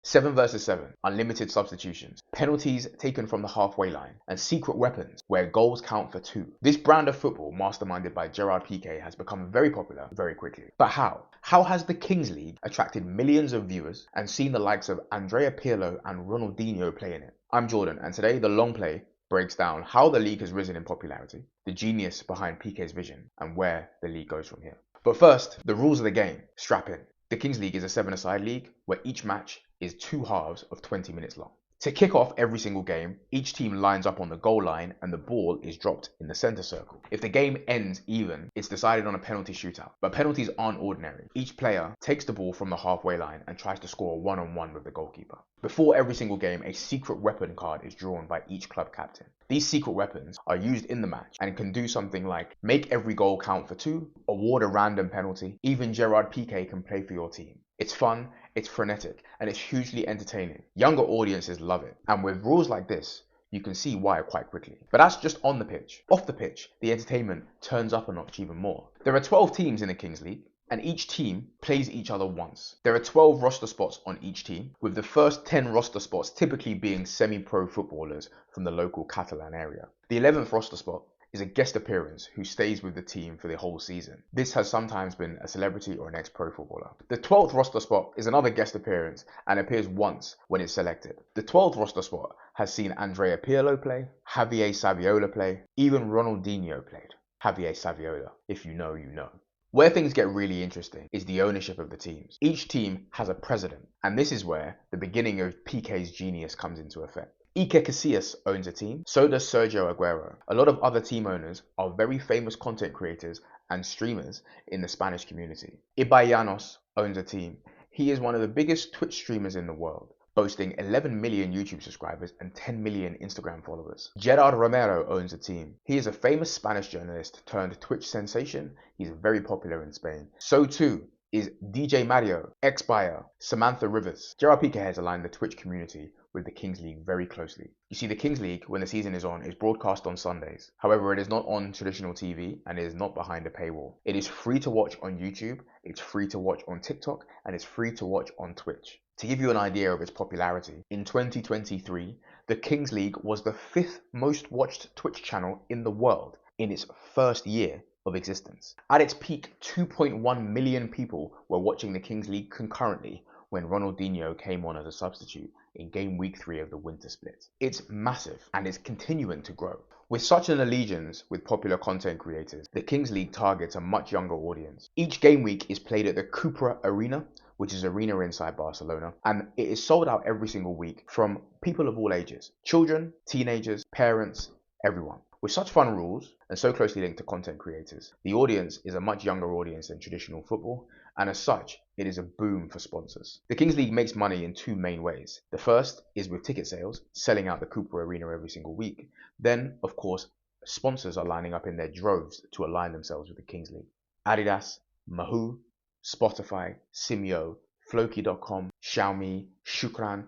7 versus 7, unlimited substitutions, penalties taken from the halfway line, and secret weapons where goals count for 2. This brand of football, masterminded by Gerard Piqué, has become very popular very quickly. But how? How has the Kings League attracted millions of viewers and seen the likes of Andrea Pirlo and Ronaldinho play in it? I'm Jordan, and today the long play breaks down how the league has risen in popularity, the genius behind Piqué's vision, and where the league goes from here. But first, the rules of the game. Strap in. The Kings League is a 7-a-side league where each match is 2 halves of 20 minutes long. To kick off every single game, each team lines up on the goal line and the ball is dropped in the center circle. If the game ends even, it's decided on a penalty shootout. But penalties aren't ordinary. Each player takes the ball from the halfway line and tries to score a one-on-one with the goalkeeper. Before every single game, a secret weapon card is drawn by each club captain. These secret weapons are used in the match and can do something like make every goal count for 2, award a random penalty, even Gerard Piqué can play for your team. It's fun, it's frenetic, and it's hugely entertaining. Younger audiences love it. And with rules like this, you can see why quite quickly. But that's just on the pitch. Off the pitch, the entertainment turns up a notch even more. There are 12 teams in the Kings League, and each team plays each other once. There are 12 roster spots on each team, with the first 10 roster spots typically being semi-pro footballers from the local Catalan area. The 11th roster spot is a guest appearance who stays with the team for the whole season. This has sometimes been a celebrity or an ex-pro footballer. The 12th roster spot is another guest appearance and appears once when it's selected. The 12th roster spot has seen Andrea Pirlo play, Javier Saviola play, even Ronaldinho played. Javier Saviola, if you know, you know. Where things get really interesting is the ownership of the teams. Each team has a president, and this is where the beginning of Piqué's genius comes into effect. Iker Casillas owns a team, so does Sergio Aguero. A lot of other team owners are very famous content creators and streamers in the Spanish community. Ibai Llanos owns a team. He is one of the biggest Twitch streamers in the world, boasting 11 million YouTube subscribers and 10 million Instagram followers. Gerard Romero owns a team. He is a famous Spanish journalist turned Twitch sensation. He's very popular in Spain. So too is DJ Mario, ex-Bayer, Samantha Rivers. Gerard Piqué has aligned the Twitch community with the Kings League very closely. You see, the Kings League, when the season is on, is broadcast on Sundays. However, it is not on traditional TV and it is not behind a paywall. It is free to watch on YouTube, it's free to watch on TikTok, and it's free to watch on Twitch. To give you an idea of its popularity, in 2023, the Kings League was the 5th most watched Twitch channel in the world in its first year of existence. At its peak, 2.1 million people were watching the Kings League concurrently when Ronaldinho came on as a substitute in game week 3 of the winter split. It's massive and it's continuing to grow. With such an allegiance with popular content creators, the Kings League targets a much younger audience. Each game week is played at the Cupra Arena, which is an arena inside Barcelona, and it is sold out every single week from people of all ages, children, teenagers, parents, everyone. With such fun rules and so closely linked to content creators, the audience is a much younger audience than traditional football, and as such, it is a boom for sponsors. The Kings League makes money in 2 main ways. The first is with ticket sales, selling out the Cooper Arena every single week. Then, of course, sponsors are lining up in their droves to align themselves with the Kings League. Adidas, Mahou, Spotify, Simyo, Floki.com, Xiaomi, Shukran.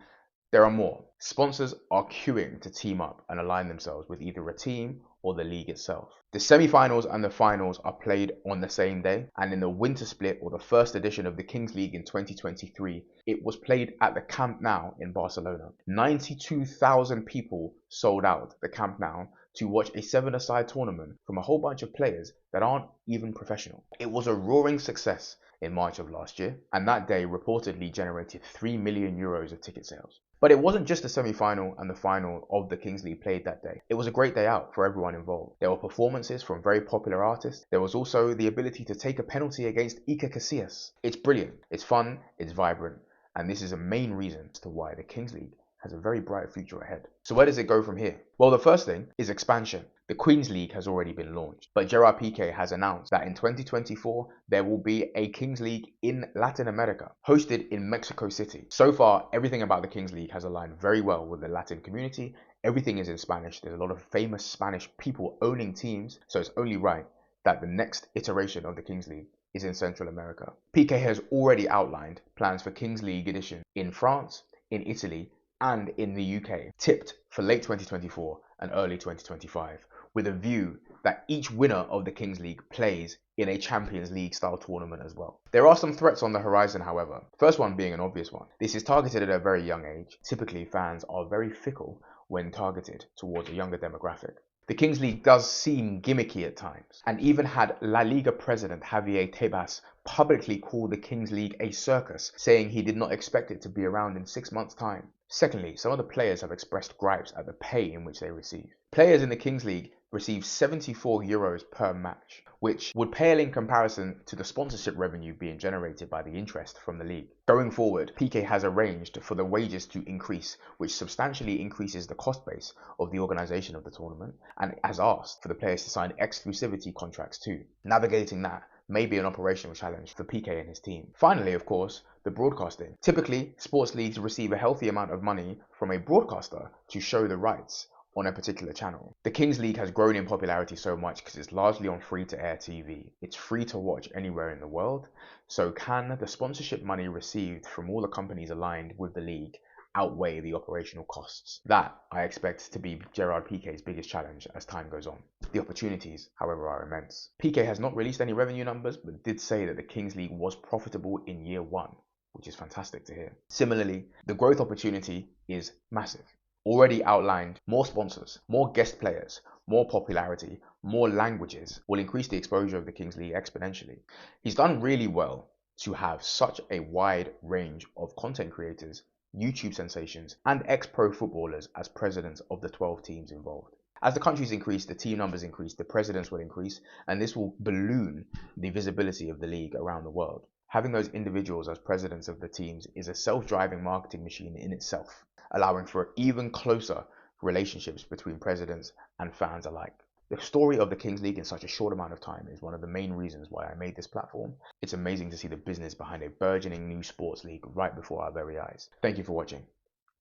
There are more. Sponsors are queuing to team up and align themselves with either a team or the league itself. The semi-finals and the finals are played on the same day, and in the winter split or the first edition of the Kings League in 2023, it was played at the Camp Nou in Barcelona. 92,000 people sold out the Camp Nou to watch a 7-a-side tournament from a whole bunch of players that aren't even professional. It was a roaring success in March of last year, and that day reportedly generated 3 million euros of ticket sales. But it wasn't just the semi-final and the final of the Kings League played that day. It was a great day out for everyone involved. There were performances from very popular artists. There was also the ability to take a penalty against Iker Casillas. It's brilliant, it's fun, it's vibrant, and this is a main reason as to why the Kings League has a very bright future ahead. So where does it go from here? Well, the first thing is expansion. The Queen's League has already been launched, but Gerard Piqué has announced that in 2024, there will be a Kings League in Latin America, hosted in Mexico City. So far, everything about the Kings League has aligned very well with the Latin community. Everything is in Spanish. There's a lot of famous Spanish people owning teams, so it's only right that the next iteration of the Kings League is in Central America. Piqué has already outlined plans for Kings League edition in France, in Italy, and in the UK, tipped for late 2024 and early 2025, with a view that each winner of the Kings League plays in a Champions League style tournament as well. There are some threats on the horizon, however. First one being an obvious one. This is targeted at a very young age. Typically, fans are very fickle when targeted towards a younger demographic. The Kings League does seem gimmicky at times, and even had La Liga president Javier Tebas publicly call the Kings League a circus, saying he did not expect it to be around in 6 months' time. Secondly, some of the players have expressed gripes at the pay in which they receive. Players in the Kings League receive €74 per match, which would pale in comparison to the sponsorship revenue being generated by the interest from the league. Going forward, Piqué has arranged for the wages to increase, which substantially increases the cost base of the organisation of the tournament, and has asked for the players to sign exclusivity contracts too. Navigating that may be an operational challenge for Piqué and his team. Finally, of course, the broadcasting. Typically, sports leagues receive a healthy amount of money from a broadcaster to show the rights on a particular channel. The Kings League has grown in popularity so much because it's largely on free-to-air TV. It's free to watch anywhere in the world. So can the sponsorship money received from all the companies aligned with the league outweigh the operational costs? That, I expect to be Gerard Piqué's biggest challenge as time goes on. The opportunities, however, are immense. Piqué has not released any revenue numbers, but did say that the Kings League was profitable in year one, which is fantastic to hear. Similarly, the growth opportunity is massive. Already outlined, more sponsors, more guest players, more popularity, more languages will increase the exposure of the Kings League exponentially. He's done really well to have such a wide range of content creators, YouTube sensations, and ex-pro footballers as presidents of the 12 teams involved. As the countries increase, the team numbers increase, the presidents will increase, and this will balloon the visibility of the league around the world. Having those individuals as presidents of the teams is a self-driving marketing machine in itself, allowing for even closer relationships between presidents and fans alike. The story of the Kings League in such a short amount of time is one of the main reasons why I made this platform. It's amazing to see the business behind a burgeoning new sports league right before our very eyes. Thank you for watching.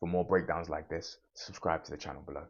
For more breakdowns like this, subscribe to the channel below.